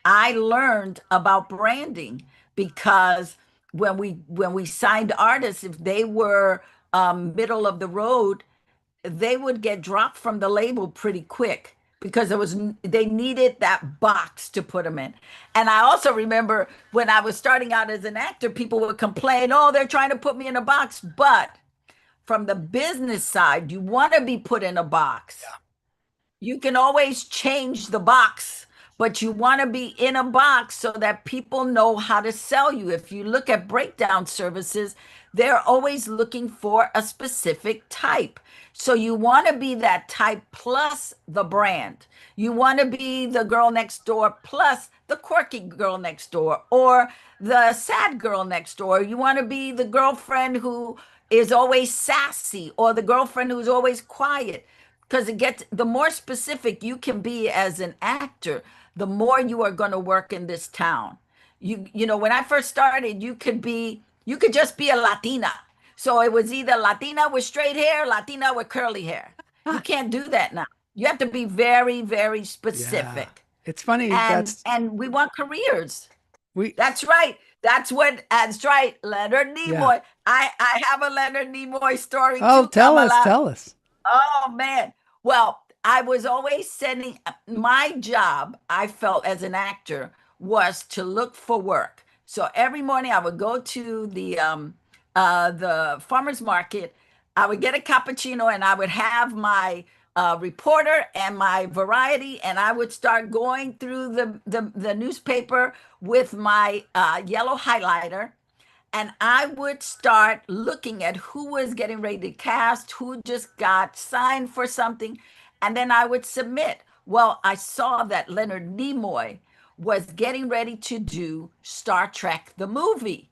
I learned about branding because when we signed artists, if they were middle of the road, they would get dropped from the label pretty quick because they needed that box to put them in. And I also remember when I was starting out as an actor, people would complain, "Oh, they're trying to put me in a box." But from the business side, you want to be put in a box. You can always change the box, but you want to be in a box so that people know how to sell you. If you look at breakdown services, they're always looking for a specific type. So you want to be that type plus the brand. You want to be the girl next door plus the quirky girl next door or the sad girl next door. You want to be the girlfriend who is always sassy or the girlfriend who's always quiet, because it gets, the more specific you can be as an actor, the more you are going to work in this town. When I first started, you could just be a Latina. So it was either Latina with straight hair, Latina with curly hair. You can't do that now. You have to be very, very Yeah. specific. It's funny. And we want careers. We, That's right. That's right. Leonard yeah. Nimoy. I have a Leonard Nimoy story Oh, too, tell us, Kamala. tell us. Oh man. Well, I was always sending my job, I felt as an actor, was to look for work. So every morning I would go to the farmers market. I would get a cappuccino and I would have my reporter and my variety, and I would start going through the newspaper with my yellow highlighter, and I would start looking at who was getting ready to cast, who just got signed for something, and then I would submit. Well, I saw that Leonard Nimoy was getting ready to do Star Trek the movie.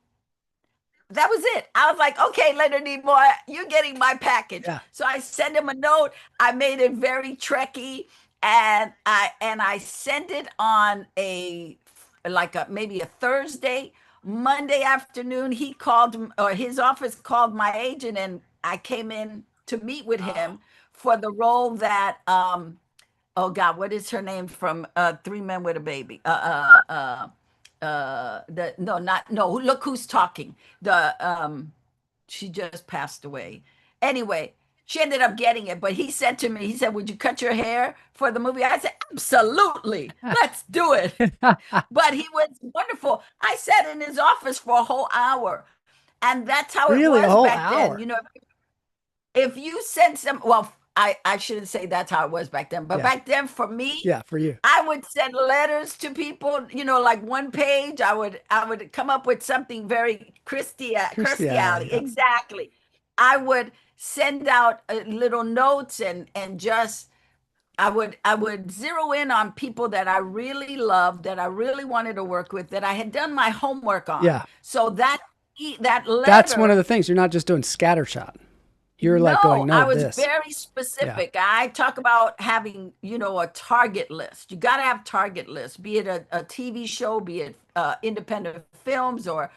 That was it. I was like, okay, Leonard Nimoy, you're getting my package. Yeah. So I sent him a note. I made it very Trekky, and I sent it on a like a maybe a Thursday. Monday afternoon, he called or his office called my agent, and I came in to meet with him for the role that oh God, what is her name from Three Men with a Baby? The no, not no. Look who's talking. The she just passed away. Anyway, she ended up getting it, but he said to me, he said, "Would you cut your hair for the movie?" I said, "Absolutely, let's do it." But he was wonderful. I sat in his office for a whole hour, and that's how it Really, a was whole back then. hour? If you sent some, well, I shouldn't say that's how it was back then, but Yeah. back then for me, Yeah, for you. I would send letters to people, like one page. I would come up with something very Kirstie Kirstie Alley, Alley, yeah. exactly. I would send out little notes and just I would zero in on people that I really loved, that I really wanted to work with, that I had done my homework on. Yeah. So that That's one of letter. the things. You're not just doing scattershot. You're like going, No, no, I was this. very Yeah. specific. I talk about having, a target list. You got to have target list, be it a TV show, be it independent films or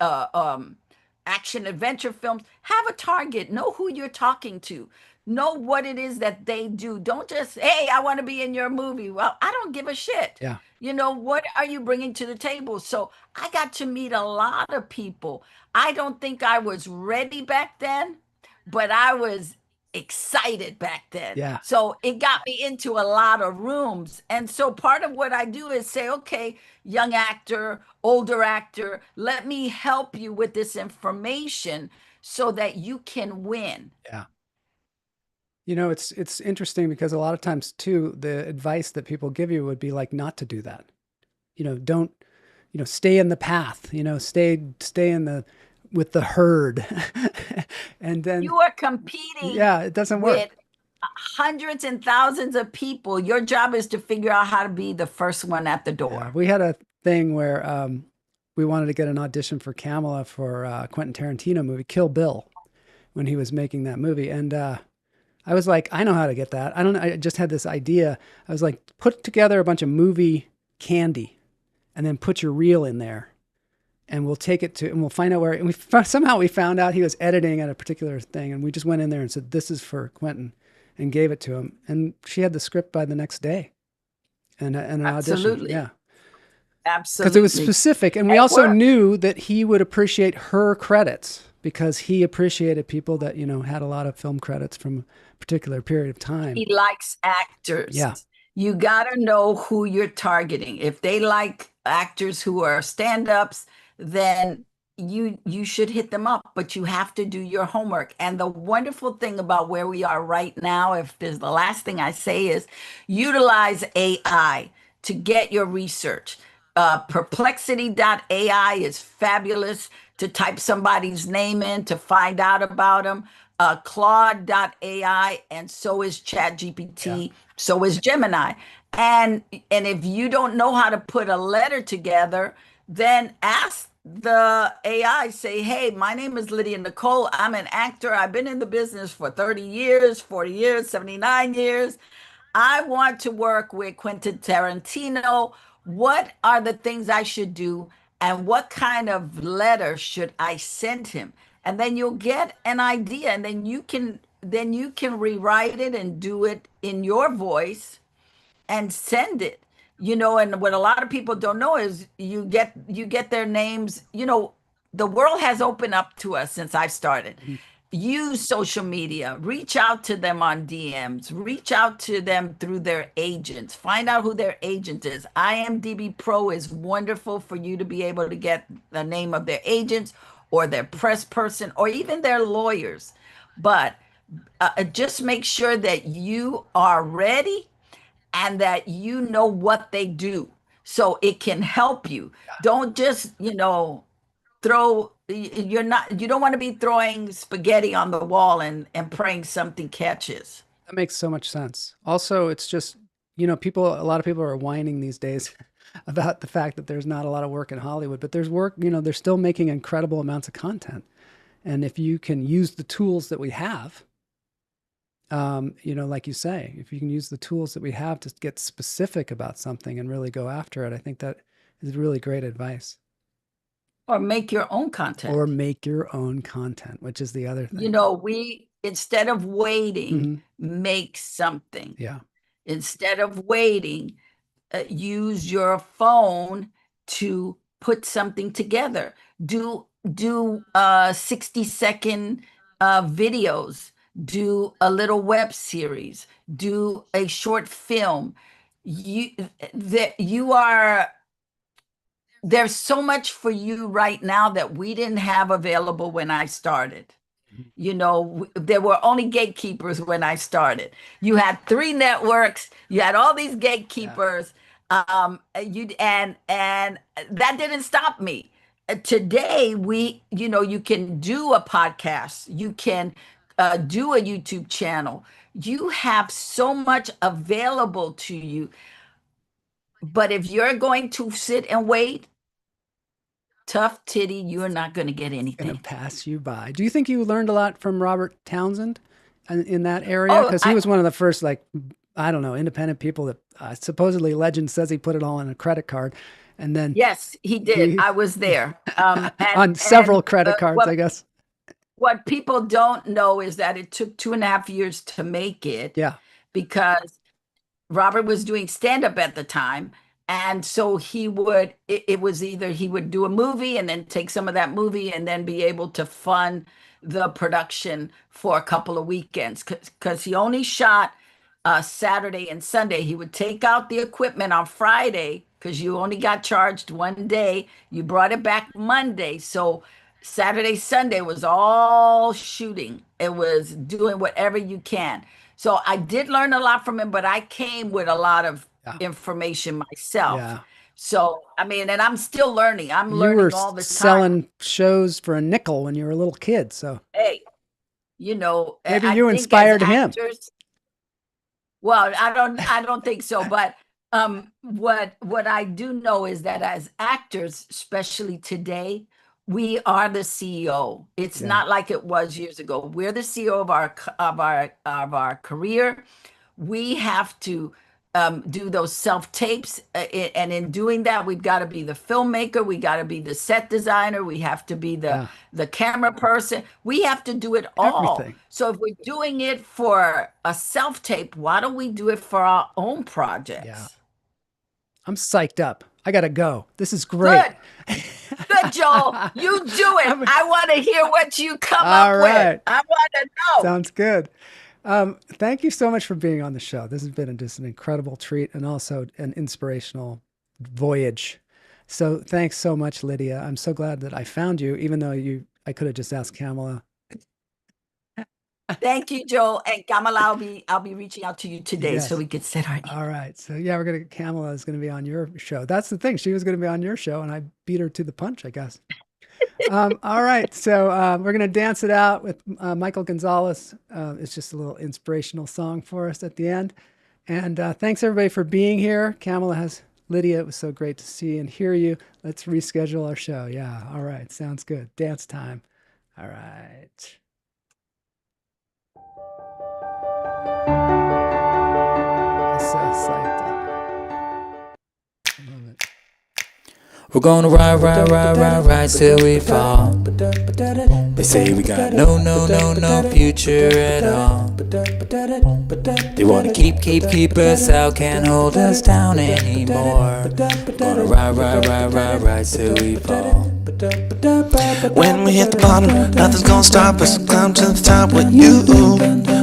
uh, um, action adventure films. Have a target. Know who you're talking to. Know what it is that they do. Don't just, hey, I want to be in your movie. Well, I don't give a shit. Yeah. What are you bringing to the table? So I got to meet a lot of people. I don't think I was ready back then, but I was excited back then. Yeah. So it got me into a lot of rooms. And so part of what I do is say, okay, young actor, older actor, let me help you with this information so that you can win. Yeah. It's interesting because a lot of times too, the advice that people give you would be like not to do that. Don't, stay in the path, stay in the with the herd. And then You are competing yeah, it doesn't with work. hundreds and thousands of people. Your job is to figure out how to be the first one at the Yeah. door. We had a thing where we wanted to get an audition for Kamala for Quentin Tarantino movie Kill Bill when he was making that movie. And I was like, I know how to get that. I don't know. I just had this idea. I was like, put together a bunch of movie candy and then put your reel in there and we'll take it to, and we'll find out where, and somehow we found out he was editing at a particular thing. And we just went in there and said, this is for Quentin, and gave it to him. And she had the script by the next day and an audition. Absolutely. Yeah. Because it was Absolutely. specific. And we It also worked. knew that he would appreciate her credits because he appreciated people that, had a lot of film credits from a particular period of time. He likes actors. Yeah. You got to know who you're targeting. If they like actors who are stand-ups, then you should hit them up, but you have to do your homework. And the wonderful thing about where we are right now, if there's the last thing I say is utilize AI to get your research. Perplexity.ai is fabulous to type somebody's name in to find out about them. Claude.ai, and so is Yeah. ChatGPT, so is Gemini. And if you don't know how to put a letter together, then ask the AI, say, hey, my name is Lydia Nicole. I'm an actor. I've been in the business for 30 years, 40 years, 79 years. I want to work with Quentin Tarantino. What are the things I should do? And what kind of letter should I send him? And then you'll get an idea, and then you can rewrite it and do it in your voice and send it. And what a lot of people don't know is you get their names. The world has opened up to us since I've started. Mhm. Use social media, reach out to them on DMs, reach out to them through their agents, find out who their agent is. IMDb Pro is wonderful for you to be able to get the name of their agents or their press person or even their lawyers. but just make sure that you are ready and that you know what they do so it can help you. Don't just, you don't want to be throwing spaghetti on the wall and praying something catches. That makes so much sense. Also, it's just, a lot of people are whining these days about the fact that there's not a lot of work in Hollywood, but there's work, they're still making incredible amounts of content. And if you can use the tools that we have, like you say, if you can use the tools that we have to get specific about something and really go after it, I think that is really great advice. Or make your own content. Which is the other thing. We, instead of waiting, make something. Yeah. Instead of waiting, use your phone to put something together. Do 60-second videos. Do a little web series. Do a short film. There's so much for you right now that we didn't have available when I started. There were only gatekeepers when I started. You had 3 networks. You had all these gatekeepers. And that didn't stop me. Today, you can do a podcast. You can do a YouTube channel. You have so much available to you. But if you're going to sit and wait, tough titty, you're not going to get anything. Going to pass you by. Do you think you learned a lot from Robert Townsend in that area? Because he was one of the first, independent people that supposedly legend says he put it all on a credit card. And then yes, he did. I was there. On several credit cards, I guess. What people don't know is that it took 2.5 years to make it. Yeah. Because Robert was doing stand-up at the time. And so it was either he would do a movie and then take some of that movie and then be able to fund the production for a couple of weekends. Because he only shot Saturday and Sunday. He would take out the equipment on Friday because you only got charged one day. You brought it back Monday. So Saturday, Sunday was all shooting. It was doing whatever you can. So I did learn a lot from him, but I came with a lot of information myself. Yeah. So, and I'm still learning. I'm learning all the time. Selling shows for a nickel when you were a little kid. So, hey, maybe you inspired him. Well, I don't think so. But what I do know is that as actors, especially today, we are the CEO. It's not like it was years ago. We're the CEO of our career. We have to do those self-tapes. And in doing that, we've got to be the filmmaker. We got to be the set designer. We have to be the camera person. We have to do it all. Everything. So if we're doing it for a self-tape, why don't we do it for our own projects? Yeah. I'm psyched up. I got to go. This is great. Good, Joel. You do it. I want to hear what you come up with. I want to know. Sounds good. Thank you so much for being on the show. This has been just an incredible treat and also an inspirational voyage. So thanks so much, Lydia. I'm so glad that I found you, even though I could have just asked Kamala. Thank you, Joel. And Kamala, I'll be reaching out to you today so we could set our. All right. So Kamala is going to be on your show. That's the thing. She was going to be on your show and I beat her to the punch, I guess. All right. So we're going to dance it out with Michael Gonzalez. It's just a little inspirational song for us at the end. And thanks everybody for being here. Kamala has Lydia. It was so great to see and hear you. Let's reschedule our show. Yeah. All right. Sounds good. Dance time. All right. So psyched up. I love it. We're gonna ride till we fall. They say we got no future at all. They wanna keep us out, can't hold us down anymore. Gonna ride till we fall. When we hit the bottom, nothing's gonna stop us. Climb to the top with you.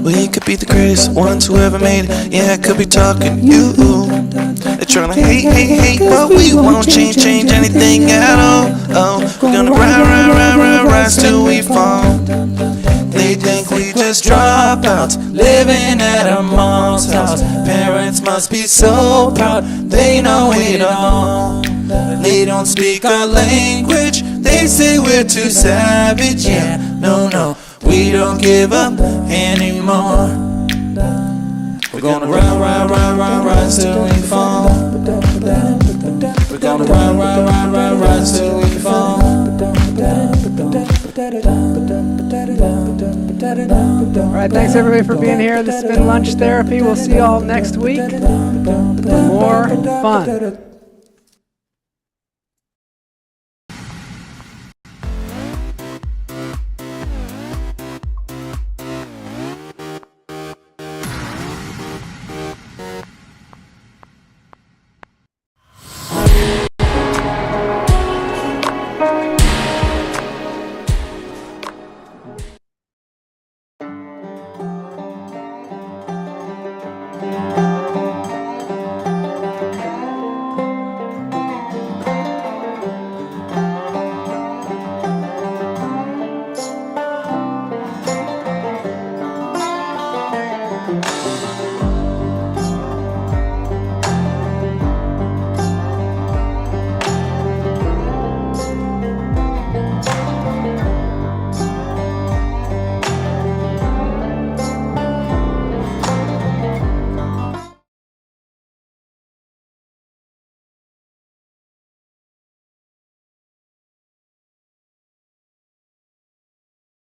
We could be the greatest ones who ever made it. Yeah, I could be talking you. They're trying to hate, but we won't change anything at all. Oh, we're gonna ride till we fall. They think we just as dropouts, living at a mom's house. Parents must be so proud, they know it all. They don't speak our language, they say we're too savage. Yeah, no, we don't give up anymore. We're gonna ride till we fall. We're gonna ride till we fall. All right, thanks everybody for being here. This has been Lunch Therapy. We'll see you all next week for more fun.